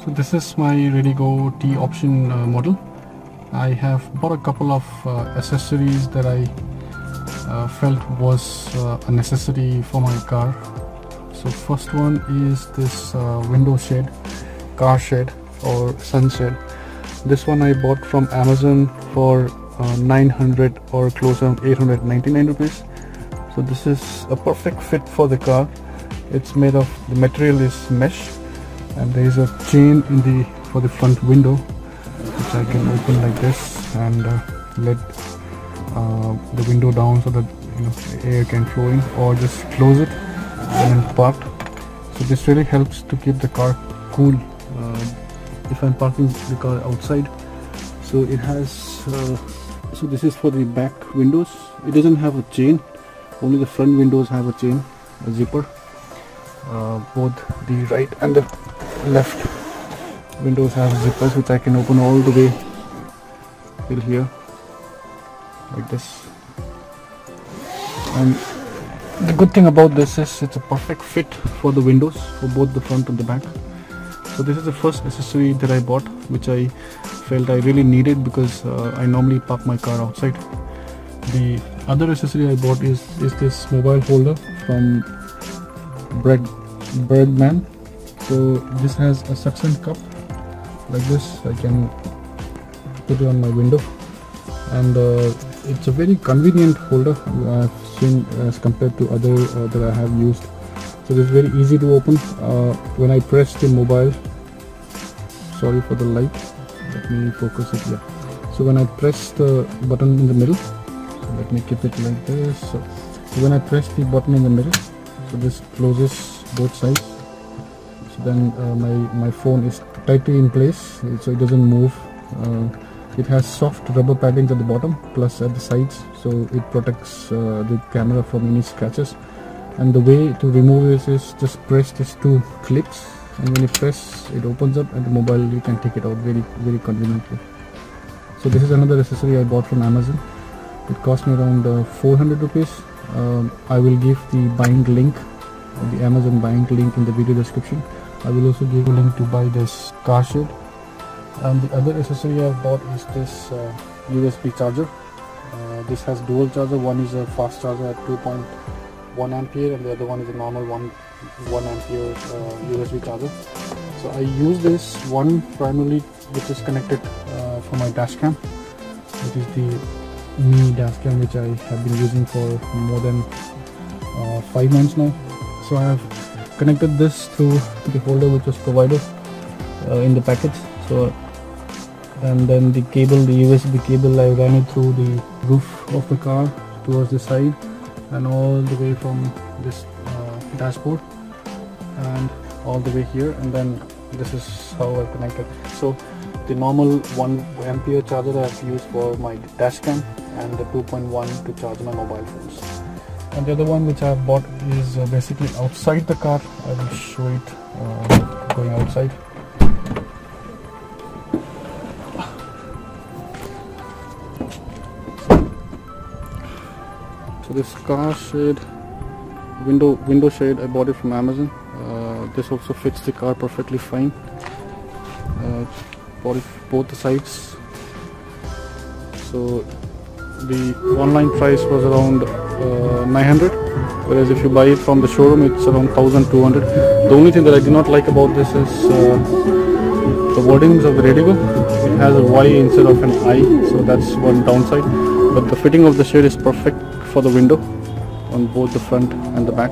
So this is my RediGo T option model. I have bought a couple of accessories that I felt was a necessity for my car. So first one is this window shade, car shade or sun shade. This one I bought from Amazon for 900 or close around 899 rupees. So this is a perfect fit for the car. It's made of, the material is mesh, and there is a chain in for the front window, which I can open like this and let the window down so that air can flow in, or just close it and then parked. So this really helps to keep the car cool if I'm parking the car outside. So it has so this is for the back windows. It doesn't have a chain, only the front windows have a chain, a zipper. Both the right and the left windows have zippers, which I can open all the way till here like this. And the good thing about this is it's a perfect fit for the windows, for both the front and the back. So this is the first accessory that I bought, which I felt I really needed because I normally park my car outside. The other accessory I bought is this mobile holder from Bergmann. So this has a suction cup like this. I can put it on my window, and it's a very convenient holder I've seen as compared to other that I have used. So this is very easy to open. When I press the mobile, sorry for the light, let me focus it here. So when I press the button in the middle, so let me keep it like this. So when I press the button in the middle, so this closes both sides. So then my phone is tightly in place, so it doesn't move. It has soft rubber paddings at the bottom plus at the sides, so it protects the camera from any scratches. And the way to remove this is just press these two clips, and when you press, it opens up, and the mobile, you can take it out very conveniently. So this is another accessory I bought from Amazon. It cost me around 400 rupees. I will give the buying link, the Amazon buying link, in the video description. I will also give a link to buy this car shade. And the other accessory I bought is this USB charger. This has dual charger. One is a fast charger at 2.1 ampere, and the other one is a normal 1 ampere USB charger. So I use this one primarily, which is connected for my dash cam, which is the mini dash cam, which I have been using for more than 5 months now. So I have connected this through the holder which was provided in the package. So, and then the cable, the USB cable, I ran it through the roof of the car towards the side and all the way from this dashboard and all the way here, and then this is how I connected. So the normal 1 ampere charger that I've used for my dash cam, and the 2.1 to charge my mobile phones. And the other one which I have bought is basically outside the car. I will show it going outside. So this car shade, window shade, I bought it from Amazon. This also fits the car perfectly fine. Bought it both the sides. So the online price was around 900, whereas if you buy it from the showroom, it's around 1200. The only thing that I do not like about this is the wordings of the RediGo. It has a Y instead of an I, so that's one downside. But the fitting of the shade is perfect for the window on both the front and the back.